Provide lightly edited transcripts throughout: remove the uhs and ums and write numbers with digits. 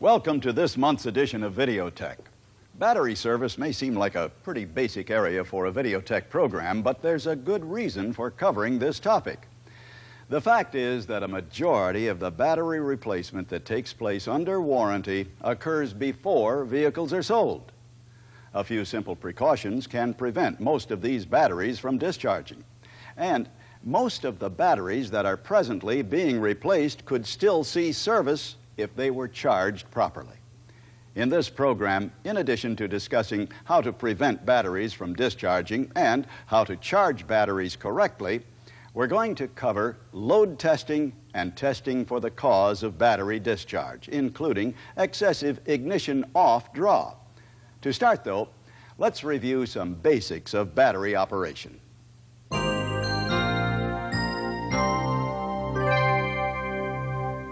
Welcome to this month's edition of VideoTec. Battery service may seem like a pretty basic area for a VideoTec program, but there's a good reason for covering this topic. The fact is that a majority of the battery replacement that takes place under warranty occurs before vehicles are sold. A few simple precautions can prevent most of these batteries from discharging. And most of the batteries that are presently being replaced could still see service if they were charged properly. In this program, in addition to discussing how to prevent batteries from discharging and how to charge batteries correctly, we're going to cover load testing and testing for the cause of battery discharge, including excessive ignition off draw. To start, though, let's review some basics of battery operation.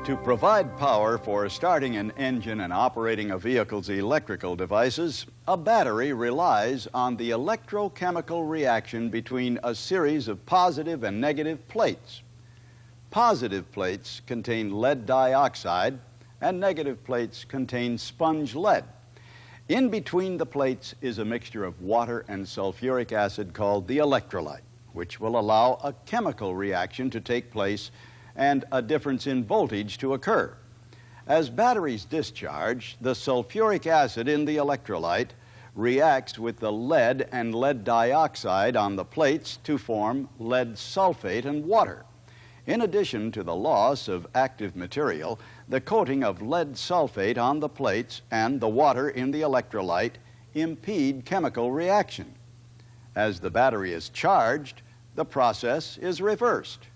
To provide power for starting an engine and operating a vehicle's electrical devices, a battery relies on the electrochemical reaction between a series of positive and negative plates. Positive plates contain lead dioxide and negative plates contain sponge lead. In between the plates is a mixture of water and sulfuric acid called the electrolyte, which will allow a chemical reaction to take place and a difference in voltage to occur. As batteries discharge, the sulfuric acid in the electrolyte reacts with the lead and lead dioxide on the plates to form lead sulfate and water. In addition to the loss of active material, the coating of lead sulfate on the plates and the water in the electrolyte impede chemical reaction. As the battery is charged, the process is reversed.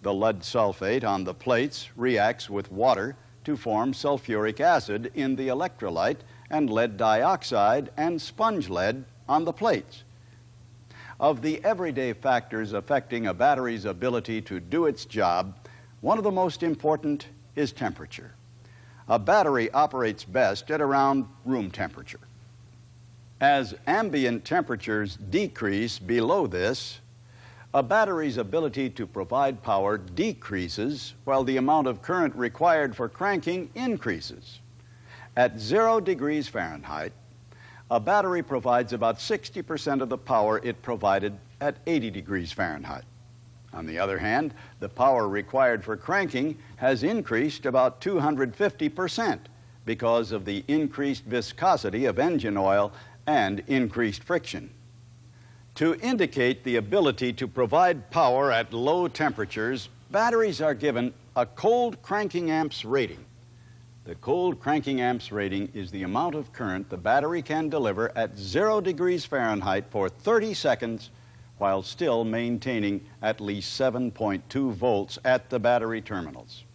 The lead sulfate on the plates reacts with water to form sulfuric acid in the electrolyte and lead dioxide and sponge lead on the plates. Of the everyday factors affecting a battery's ability to do its job, one of the most important is temperature. A battery operates best at around room temperature. As ambient temperatures decrease below this, a battery's ability to provide power decreases while the amount of current required for cranking increases. At 0 degrees Fahrenheit, a battery provides about 60% of the power it provided at 80 degrees Fahrenheit. On the other hand, the power required for cranking has increased about 250% because of the increased viscosity of engine oil and increased friction. To indicate the ability to provide power at low temperatures, batteries are given a cold cranking amps rating. The cold cranking amps rating is the amount of current the battery can deliver at 0 degrees Fahrenheit for 30 seconds while still maintaining at least 7.2 volts at the battery terminals.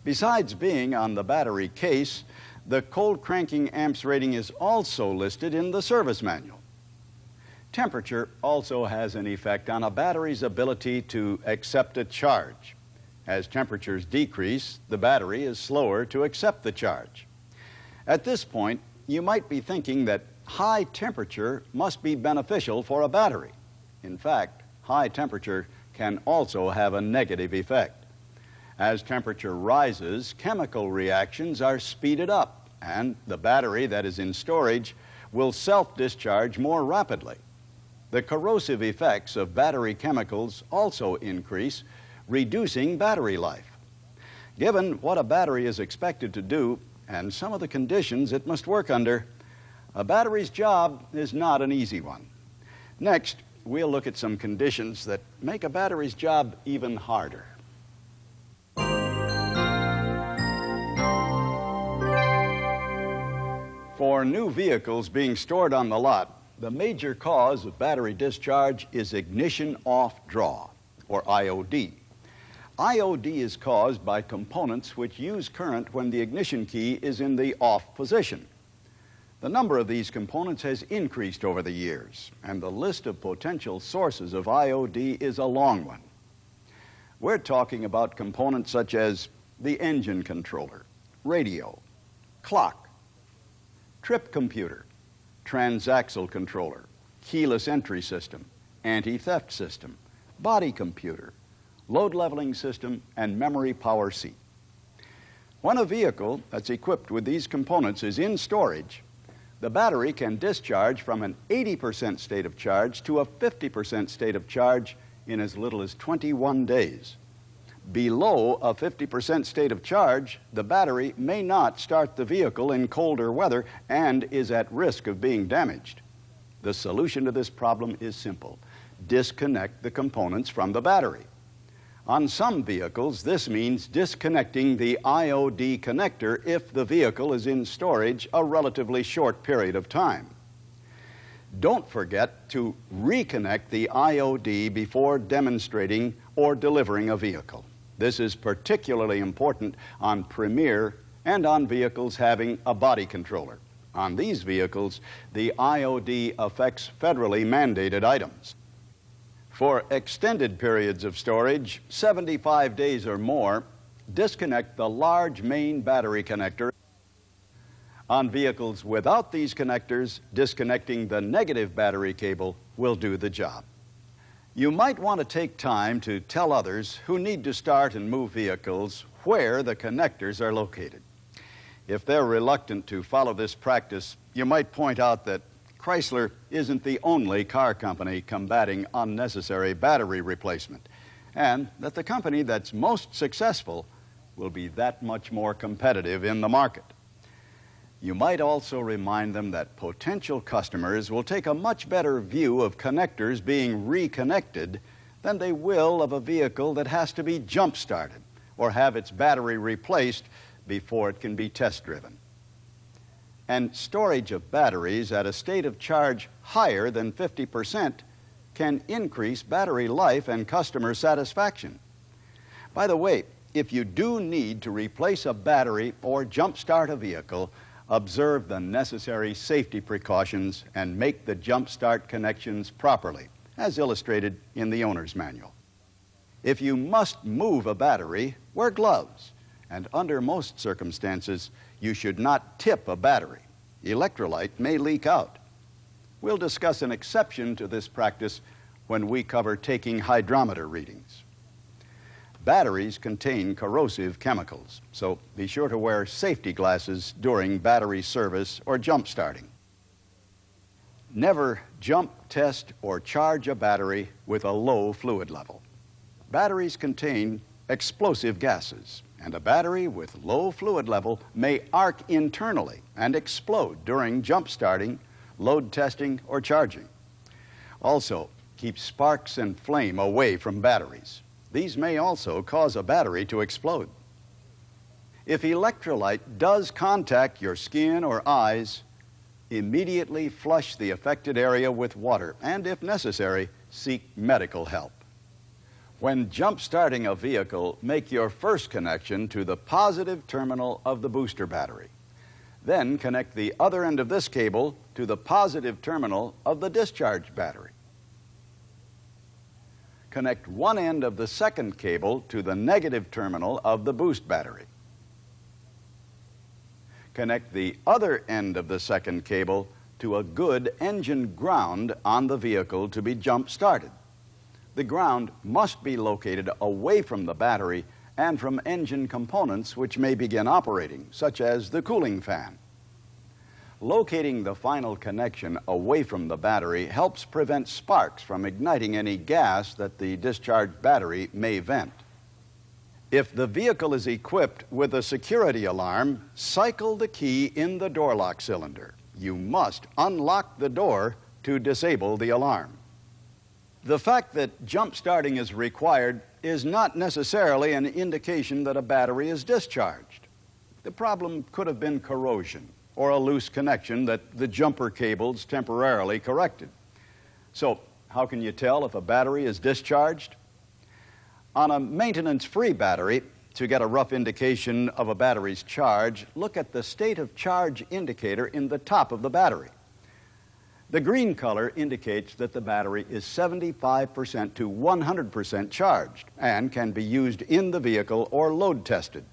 Besides being on the battery case, the cold cranking amps rating is also listed in the service manual. Temperature also has an effect on a battery's ability to accept a charge. As temperatures decrease, the battery is slower to accept the charge. At this point, you might be thinking that high temperature must be beneficial for a battery. In fact, high temperature can also have a negative effect. As temperature rises, chemical reactions are speeded up, and the battery that is in storage will self-discharge more rapidly. The corrosive effects of battery chemicals also increase, reducing battery life. Given what a battery is expected to do and some of the conditions it must work under, a battery's job is not an easy one. Next, we'll look at some conditions that make a battery's job even harder. For new vehicles being stored on the lot, the major cause of battery discharge is ignition off draw, or IOD. IOD is caused by components which use current when the ignition key is in the off position. The number of these components has increased over the years, and the list of potential sources of IOD is a long one. We're talking about components such as the engine controller, radio, clock, trip computer, transaxle controller, keyless entry system, anti-theft system, body computer, load leveling system, and memory power seat. When a vehicle that's equipped with these components is in storage, the battery can discharge from an 80% state of charge to a 50% state of charge in as little as 21 days. Below a 50% state of charge, the battery may not start the vehicle in colder weather and is at risk of being damaged. The solution to this problem is simple. Disconnect the components from the battery. On some vehicles, this means disconnecting the IOD connector if the vehicle is in storage a relatively short period of time. Don't forget to reconnect the IOD before demonstrating or delivering a vehicle. This is particularly important on Premier and on vehicles having a body controller. On these vehicles, the IOD affects federally mandated items. For extended periods of storage, 75 days or more, disconnect the large main battery connector. On vehicles without these connectors, disconnecting the negative battery cable will do the job. You might want to take time to tell others who need to start and move vehicles where the connectors are located. If they're reluctant to follow this practice, you might point out that Chrysler isn't the only car company combating unnecessary battery replacement, and that the company that's most successful will be that much more competitive in the market. You might also remind them that potential customers will take a much better view of connectors being reconnected than they will of a vehicle that has to be jump-started or have its battery replaced before it can be test-driven. And storage of batteries at a state of charge higher than 50% can increase battery life and customer satisfaction. By the way, if you do need to replace a battery or jump-start a vehicle, observe the necessary safety precautions and make the jump-start connections properly, as illustrated in the owner's manual. If you must move a battery, wear gloves, and under most circumstances, you should not tip a battery. Electrolyte may leak out. We'll discuss an exception to this practice when we cover taking hydrometer readings. Batteries contain corrosive chemicals, so be sure to wear safety glasses during battery service or jump starting. Never jump, test, or charge a battery with a low fluid level. Batteries contain explosive gases, and a battery with low fluid level may arc internally and explode during jump starting, load testing, or charging. Also, keep sparks and flame away from batteries. These may also cause a battery to explode. If electrolyte does contact your skin or eyes, immediately flush the affected area with water and, if necessary, seek medical help. When jump-starting a vehicle, make your first connection to the positive terminal of the booster battery. Then connect the other end of this cable to the positive terminal of the discharge battery. Connect one end of the second cable to the negative terminal of the boost battery. Connect the other end of the second cable to a good engine ground on the vehicle to be jump-started. The ground must be located away from the battery and from engine components which may begin operating, such as the cooling fan. Locating the final connection away from the battery helps prevent sparks from igniting any gas that the discharged battery may vent. If the vehicle is equipped with a security alarm, cycle the key in the door lock cylinder. You must unlock the door to disable the alarm. The fact that jump starting is required is not necessarily an indication that a battery is discharged. The problem could have been corrosion or a loose connection that the jumper cables temporarily corrected. So, how can you tell if a battery is discharged? On a maintenance-free battery, to get a rough indication of a battery's charge, look at the state of charge indicator in the top of the battery. The green color indicates that the battery is 75% to 100% charged and can be used in the vehicle or load tested.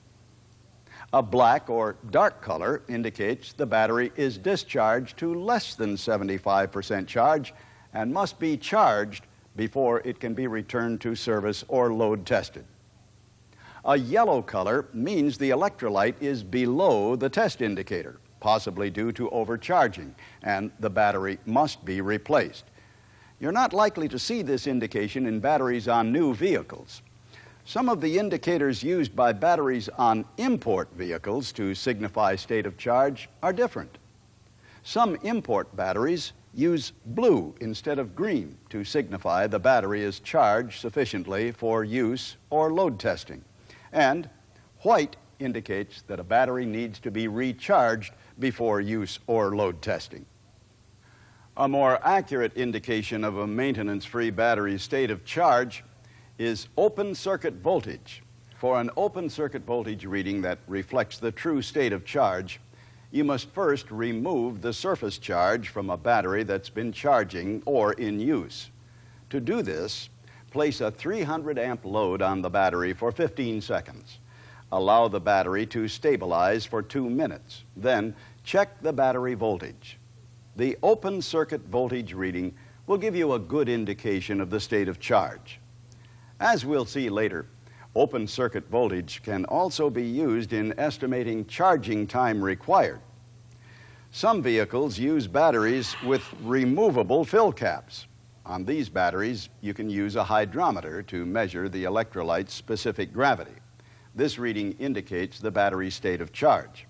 A black or dark color indicates the battery is discharged to less than 75% charge and must be charged before it can be returned to service or load tested. A yellow color means the electrolyte is below the test indicator, possibly due to overcharging, and the battery must be replaced. You're not likely to see this indication in batteries on new vehicles. Some of the indicators used by batteries on import vehicles to signify state of charge are different. Some import batteries use blue instead of green to signify the battery is charged sufficiently for use or load testing. And white indicates that a battery needs to be recharged before use or load testing. A more accurate indication of a maintenance-free battery's state of charge is open circuit voltage. For an open circuit voltage reading that reflects the true state of charge, you must first remove the surface charge from a battery that's been charging or in use. To do this, place a 300 amp load on the battery for 15 seconds. Allow the battery to stabilize for 2 minutes. Then check the battery voltage. The open circuit voltage reading will give you a good indication of the state of charge. As we'll see later, open circuit voltage can also be used in estimating charging time required. Some vehicles use batteries with removable fill caps. On these batteries, you can use a hydrometer to measure the electrolyte's specific gravity. This reading indicates the battery's state of charge.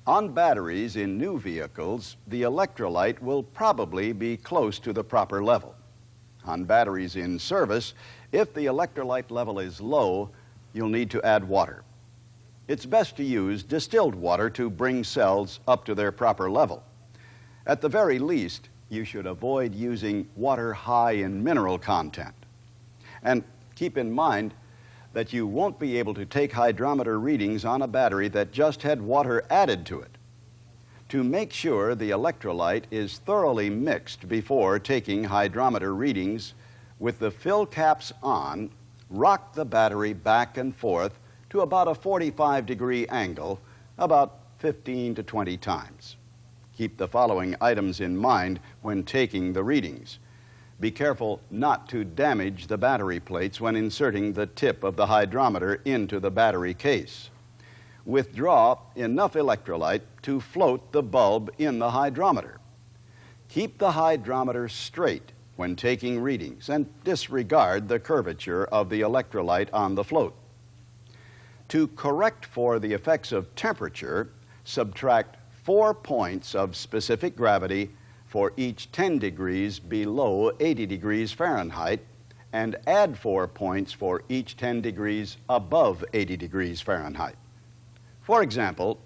On batteries in new vehicles, the electrolyte will probably be close to the proper level. On batteries in service, if the electrolyte level is low, you'll need to add water. It's best to use distilled water to bring cells up to their proper level. At the very least, you should avoid using water high in mineral content. And keep in mind that you won't be able to take hydrometer readings on a battery that just had water added to it. To make sure the electrolyte is thoroughly mixed before taking hydrometer readings, with the fill caps on, rock the battery back and forth to about a 45-degree angle, about 15 to 20 times. Keep the following items in mind when taking the readings. Be careful not to damage the battery plates when inserting the tip of the hydrometer into the battery case. Withdraw enough electrolyte to float the bulb in the hydrometer. Keep the hydrometer straight when taking readings and disregard the curvature of the electrolyte on the float. To correct for the effects of temperature, subtract 4 points of specific gravity for each 10 degrees below 80 degrees Fahrenheit, and add 4 points for each 10 degrees above 80 degrees Fahrenheit. For example,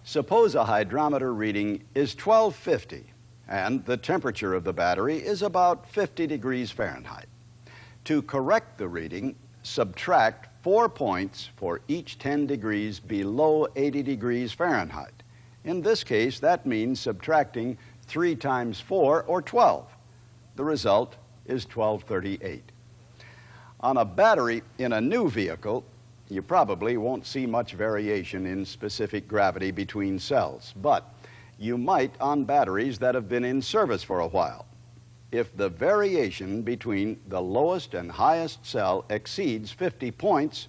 suppose a hydrometer reading is 1250 and the temperature of the battery is about 50 degrees Fahrenheit. To correct the reading, subtract 4 points for each 10 degrees below 80 degrees Fahrenheit. In this case, that means subtracting 3 times 4, or 12. The result is 1238. On a battery in a new vehicle, you probably won't see much variation in specific gravity between cells, but you might on batteries that have been in service for a while. If the variation between the lowest and highest cell exceeds 50 points,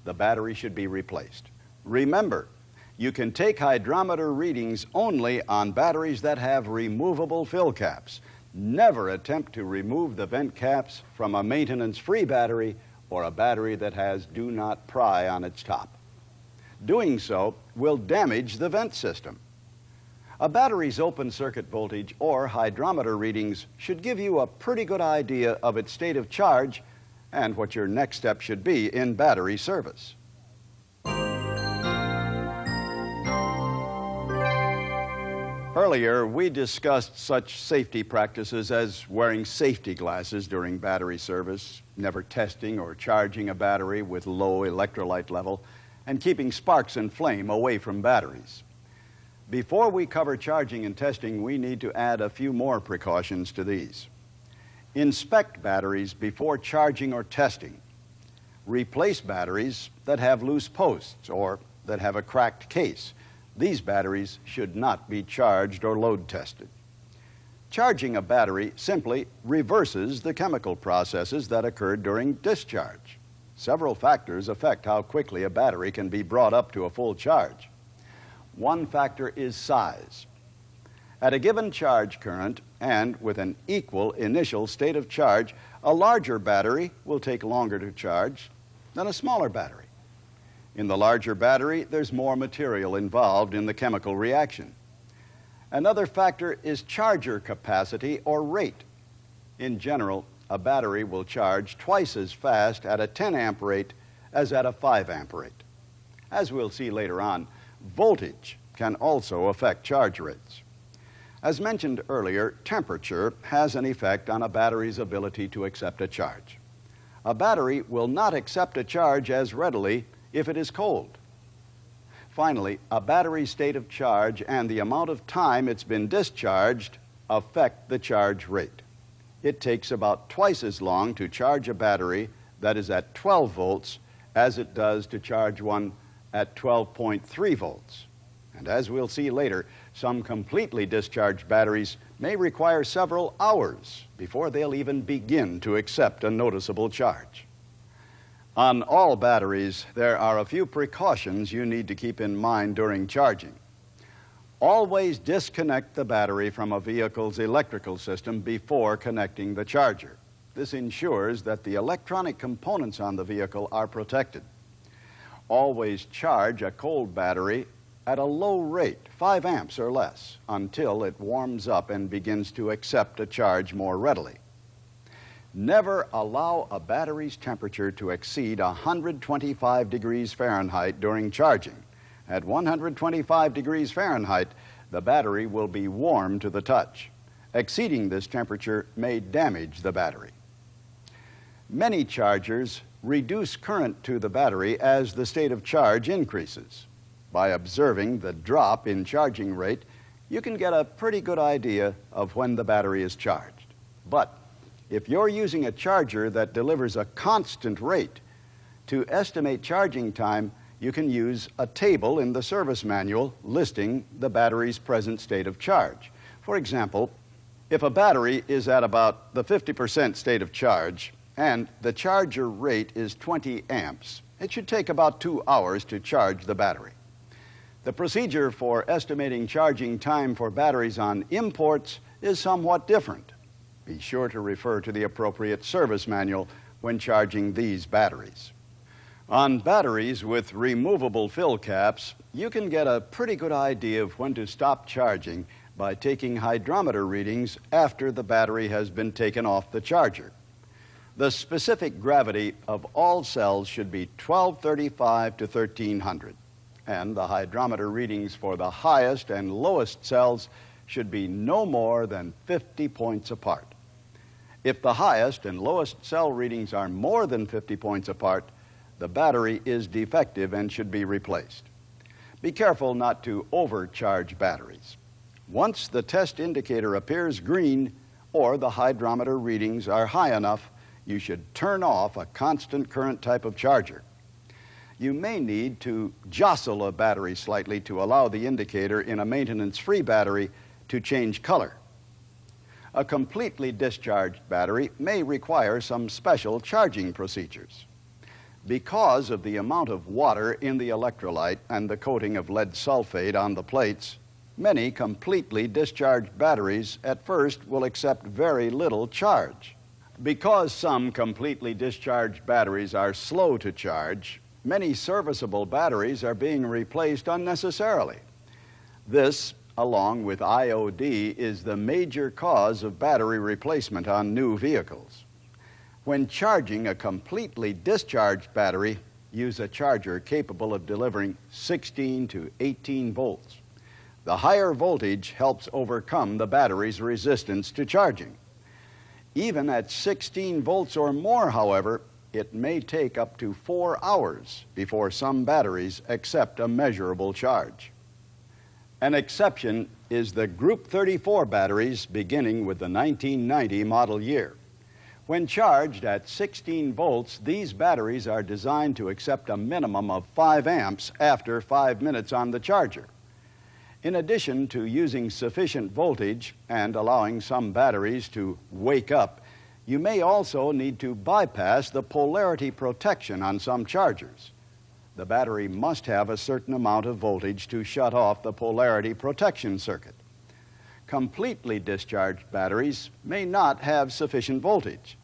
the battery should be replaced. Remember, you can take hydrometer readings only on batteries that have removable fill caps. Never attempt to remove the vent caps from a maintenance-free battery or a battery that has do not pry on its top. Doing so will damage the vent system. A battery's open circuit voltage or hydrometer readings should give you a pretty good idea of its state of charge and what your next step should be in battery service. Earlier, we discussed such safety practices as wearing safety glasses during battery service, never testing or charging a battery with low electrolyte level, and keeping sparks and flame away from batteries. Before we cover charging and testing, we need to add a few more precautions to these. Inspect batteries before charging or testing. Replace batteries that have loose posts or that have a cracked case. These batteries should not be charged or load tested. Charging a battery simply reverses the chemical processes that occurred during discharge. Several factors affect how quickly a battery can be brought up to a full charge. One factor is size. At a given charge current and with an equal initial state of charge, a larger battery will take longer to charge than a smaller battery. In the larger battery, there's more material involved in the chemical reaction. Another factor is charger capacity or rate. In general, a battery will charge twice as fast at a 10 amp rate as at a 5 amp rate. As we'll see later on, voltage can also affect charge rates. As mentioned earlier, temperature has an effect on a battery's ability to accept a charge. A battery will not accept a charge as readily if it is cold. Finally, a battery's state of charge and the amount of time it's been discharged affect the charge rate. It takes about twice as long to charge a battery that is at 12 volts as it does to charge one at 12.3 volts. And as we'll see later, some completely discharged batteries may require several hours before they'll even begin to accept a noticeable charge. On all batteries, there are a few precautions you need to keep in mind during charging. Always disconnect the battery from a vehicle's electrical system before connecting the charger. This ensures that the electronic components on the vehicle are protected. Always charge a cold battery at a low rate, 5 amps or less, until it warms up and begins to accept a charge more readily. Never allow a battery's temperature to exceed 125 degrees Fahrenheit during charging. At 125 degrees Fahrenheit, the battery will be warm to the touch. Exceeding this temperature may damage the battery. Many chargers reduce current to the battery as the state of charge increases. By observing the drop in charging rate, you can get a pretty good idea of when the battery is charged. But if you're using a charger that delivers a constant rate, to estimate charging time, you can use a table in the service manual listing the battery's present state of charge. For example, if a battery is at about the 50% state of charge and the charger rate is 20 amps, it should take about 2 hours to charge the battery. The procedure for estimating charging time for batteries on imports is somewhat different. Be sure to refer to the appropriate service manual when charging these batteries. On batteries with removable fill caps, you can get a pretty good idea of when to stop charging by taking hydrometer readings after the battery has been taken off the charger. The specific gravity of all cells should be 1235 to 1300, and the hydrometer readings for the highest and lowest cells should be no more than 50 points apart. If the highest and lowest cell readings are more than 50 points apart, the battery is defective and should be replaced. Be careful not to overcharge batteries. Once the test indicator appears green or the hydrometer readings are high enough, you should turn off a constant current type of charger. You may need to jostle a battery slightly to allow the indicator in a maintenance-free battery to change color. A completely discharged battery may require some special charging procedures. Because of the amount of water in the electrolyte and the coating of lead sulfate on the plates, many completely discharged batteries at first will accept very little charge. Because some completely discharged batteries are slow to charge, many serviceable batteries are being replaced unnecessarily. This, along with IOD, is the major cause of battery replacement on new vehicles. When charging a completely discharged battery, use a charger capable of delivering 16 to 18 volts. The higher voltage helps overcome the battery's resistance to charging. Even at 16 volts or more, however, it may take up to 4 hours before some batteries accept a measurable charge. An exception is the Group 34 batteries beginning with the 1990 model year. When charged at 16 volts, these batteries are designed to accept a minimum of 5 amps after 5 minutes on the charger. In addition to using sufficient voltage and allowing some batteries to wake up, You may also need to bypass the polarity protection on some chargers. The battery must have a certain amount of voltage to shut off the polarity protection circuit. Completely discharged batteries may not have sufficient voltage.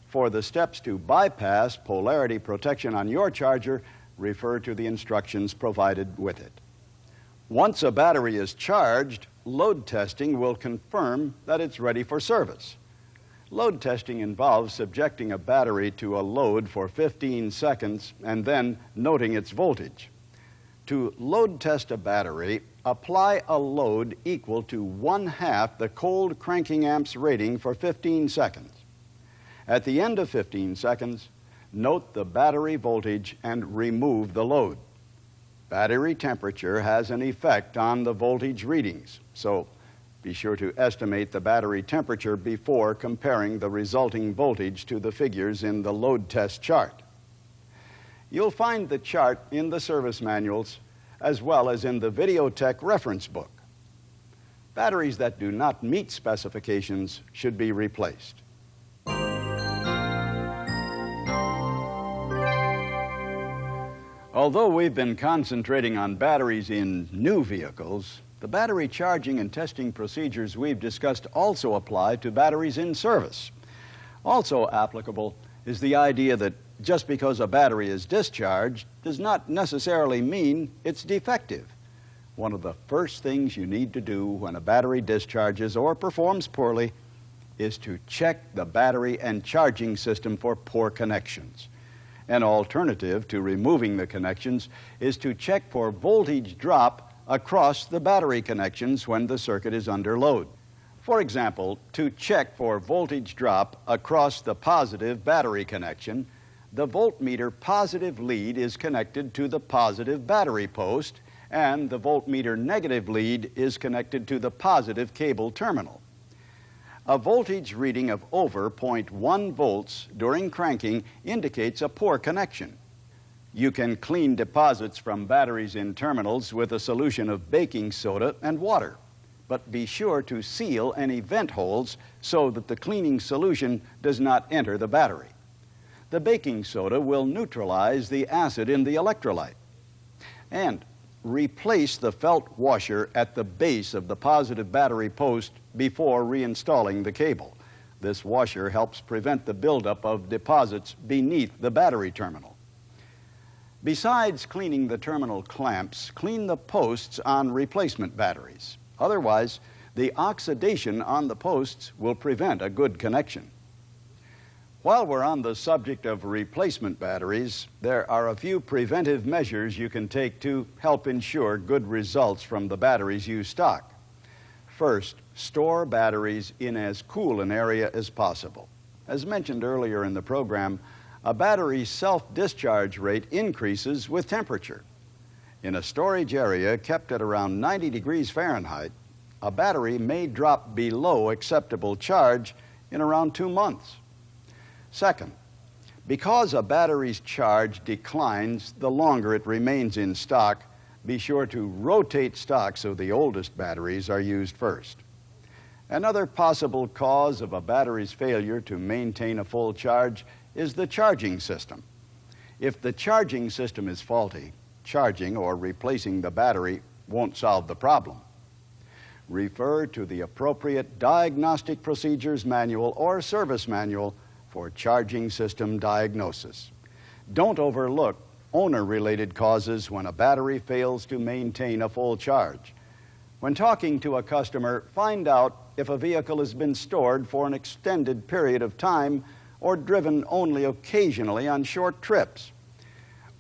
For the steps to bypass polarity protection on your charger, refer to the instructions provided with it. Once a battery is charged, load testing will confirm that it's ready for service. Load testing involves subjecting a battery to a load for 15 seconds and then noting its voltage. To load test a battery, apply a load equal to 1/2 the cold cranking amps rating for 15 seconds. At the end of 15 seconds, note the battery voltage and remove the load. Battery temperature has an effect on the voltage readings, so be sure to estimate the battery temperature before comparing the resulting voltage to the figures in the load test chart. You'll find the chart in the service manuals as well as in the VideoTec reference book. Batteries that do not meet specifications should be replaced. Although we've been concentrating on batteries in new vehicles, the battery charging and testing procedures we've discussed also apply to batteries in service. Also applicable is the idea that just because a battery is discharged does not necessarily mean it's defective. One of the first things you need to do when a battery discharges or performs poorly is to check the battery and charging system for poor connections. An alternative to removing the connections is to check for voltage drop across the battery connections when the circuit is under load. For example, to check for voltage drop across the positive battery connection, the voltmeter positive lead is connected to the positive battery post, and the voltmeter negative lead is connected to the positive cable terminal. A voltage reading of over 0.1 volts during cranking indicates a poor connection. You can clean deposits from batteries in terminals with a solution of baking soda and water, but be sure to seal any vent holes so that the cleaning solution does not enter the battery. The baking soda will neutralize the acid in the electrolyte. And replace the felt washer at the base of the positive battery post before reinstalling the cable. This washer helps prevent the buildup of deposits beneath the battery terminal. Besides cleaning the terminal clamps, clean the posts on replacement batteries. Otherwise, the oxidation on the posts will prevent a good connection. While we're on the subject of replacement batteries, there are a few preventive measures you can take to help ensure good results from the batteries you stock. First, store batteries in as cool an area as possible. As mentioned earlier in the program, a battery's self-discharge rate increases with temperature. In a storage area kept at around 90 degrees Fahrenheit, a battery may drop below acceptable charge in around 2 months. Second, because a battery's charge declines the longer it remains in stock, be sure to rotate stock so the oldest batteries are used first. Another possible cause of a battery's failure to maintain a full charge is the charging system. If the charging system is faulty, charging or replacing the battery won't solve the problem. Refer to the appropriate diagnostic procedures manual or service manual for charging system diagnosis. Don't overlook owner-related causes when a battery fails to maintain a full charge. When talking to a customer, find out if a vehicle has been stored for an extended period of time or driven only occasionally on short trips.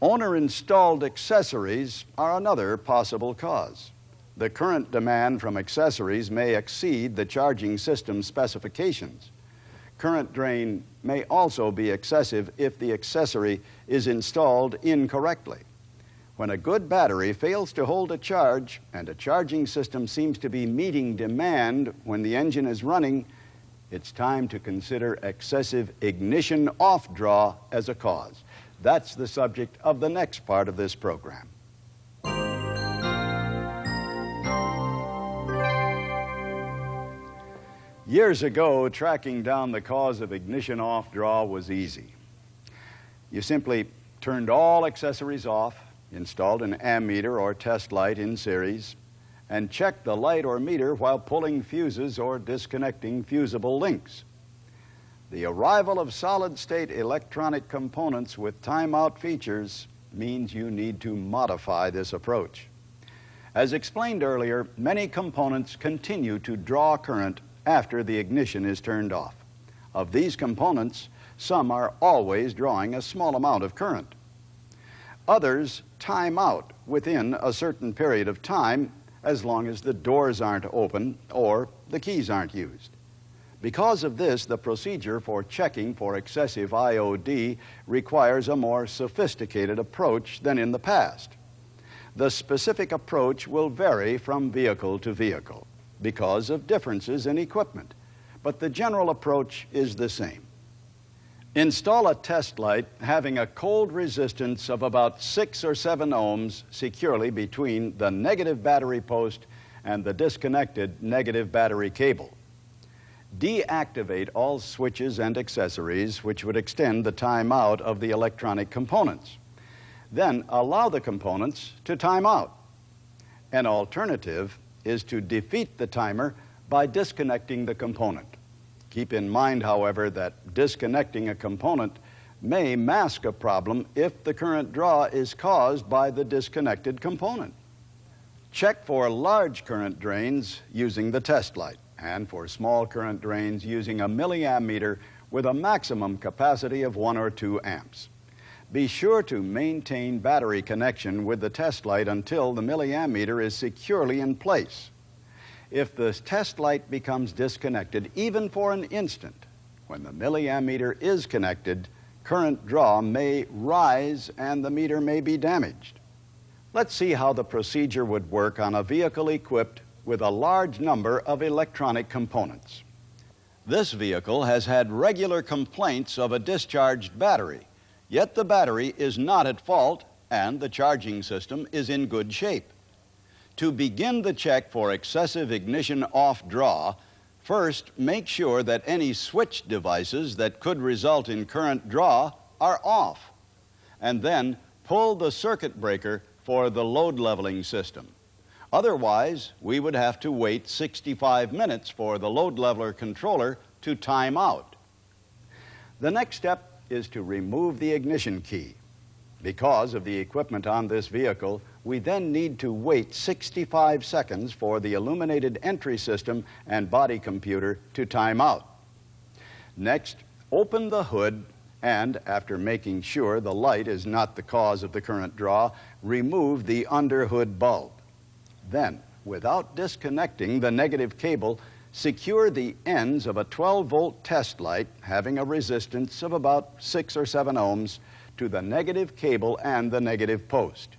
Owner-installed accessories are another possible cause. The current demand from accessories may exceed the charging system specifications. Current drain may also be excessive if the accessory is installed incorrectly. When a good battery fails to hold a charge and a charging system seems to be meeting demand when the engine is running, it's time to consider excessive ignition off draw as a cause. That's the subject of the next part of this program. Years ago, tracking down the cause of ignition off draw was easy. You simply turned all accessories off, installed an ammeter or test light in series, and checked the light or meter while pulling fuses or disconnecting fusible links. The arrival of solid-state electronic components with timeout features means you need to modify this approach. As explained earlier, many components continue to draw current after the ignition is turned off. Of these components, some are always drawing a small amount of current. Others time out within a certain period of time as long as the doors aren't open or the keys aren't used. Because of this, the procedure for checking for excessive IOD requires a more sophisticated approach than in the past. The specific approach will vary from vehicle to vehicle because of differences in equipment, but the general approach is the same. Install a test light having a cold resistance of about 6 or 7 ohms securely between the negative battery post and the disconnected negative battery cable. Deactivate all switches and accessories which would extend the timeout of the electronic components. Then allow the components to time out. An alternative is to defeat the timer by disconnecting the component. Keep in mind, however, that disconnecting a component may mask a problem if the current draw is caused by the disconnected component. Check for large current drains using the test light, and for small current drains using a milliammeter with a maximum capacity of 1 or 2 amps. Be sure to maintain battery connection with the test light until the milliammeter is securely in place. If the test light becomes disconnected, even for an instant, when the milliammeter is connected, current draw may rise and the meter may be damaged. Let's see how the procedure would work on a vehicle equipped with a large number of electronic components. This vehicle has had regular complaints of a discharged battery, yet the battery is not at fault and the charging system is in good shape. To begin the check for excessive ignition off draw, first make sure that any switch devices that could result in current draw are off, and then pull the circuit breaker for the load leveling system. Otherwise, we would have to wait 65 minutes for the load leveler controller to time out. The next step is to remove the ignition key. Because of the equipment on this vehicle, we then need to wait 65 seconds for the illuminated entry system and body computer to time out. Next, open the hood and, after making sure the light is not the cause of the current draw, remove the underhood bulb. Then, without disconnecting the negative cable, secure the ends of a 12-volt test light having a resistance of about 6 or 7 ohms to the negative cable and the negative post.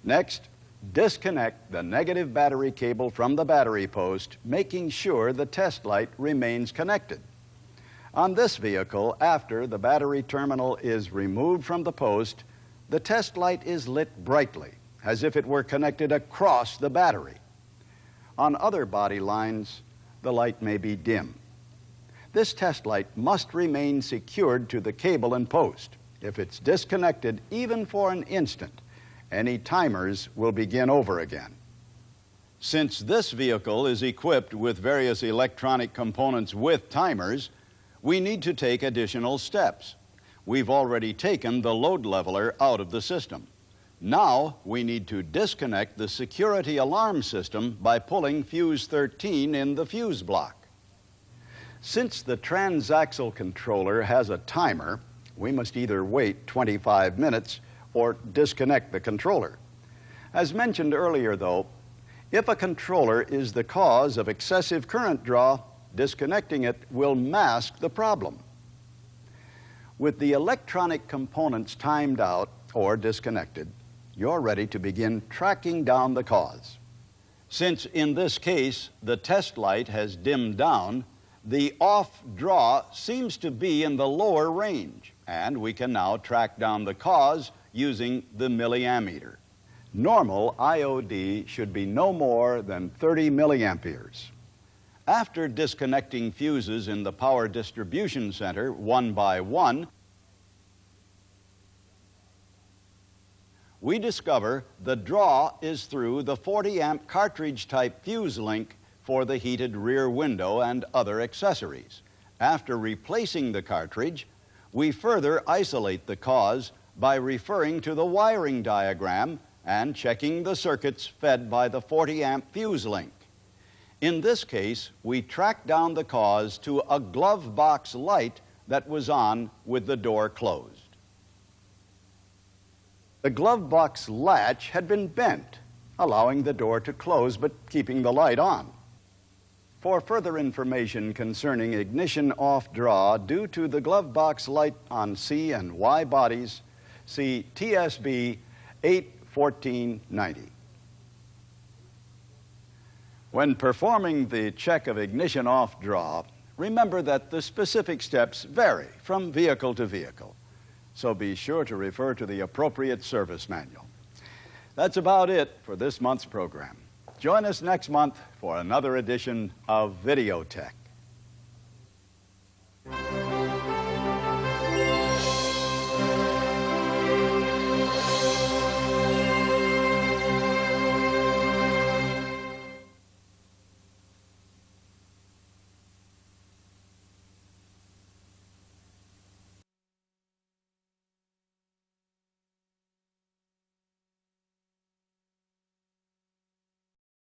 Next, disconnect the negative battery cable from the battery post, making sure the test light remains connected. On this vehicle, after the battery terminal is removed from the post, the test light is lit brightly, as if it were connected across the battery. On other body lines, the light may be dim. This test light must remain secured to the cable and post. If it's disconnected even for an instant, any timers will begin over again. Since this vehicle is equipped with various electronic components with timers, we need to take additional steps. We've already taken the load leveler out of the system. Now we need to disconnect the security alarm system by pulling fuse 13 in the fuse block. Since the transaxle controller has a timer, we must either wait 25 minutes or disconnect the controller. As mentioned earlier, though, if a controller is the cause of excessive current draw, disconnecting it will mask the problem. With the electronic components timed out or disconnected, you're ready to begin tracking down the cause. Since in this case the test light has dimmed down, the off draw seems to be in the lower range, and we can now track down the cause using the milliammeter. Normal IOD should be no more than 30 milliamperes. After disconnecting fuses in the power distribution center one by one, we discover the draw is through the 40-amp cartridge-type fuse link for the heated rear window and other accessories. After replacing the cartridge, we further isolate the cause by referring to the wiring diagram and checking the circuits fed by the 40-amp fuse link. In this case, we track down the cause to a glove box light that was on with the door closed. The glove box latch had been bent, allowing the door to close but keeping the light on. For further information concerning ignition off draw due to the glove box light on C and Y bodies, see TSB 81490. When performing the check of ignition off draw, remember that the specific steps vary from vehicle to vehicle. So be sure to refer to the appropriate service manual. That's about it for this month's program. Join us next month for another edition of VideoTec.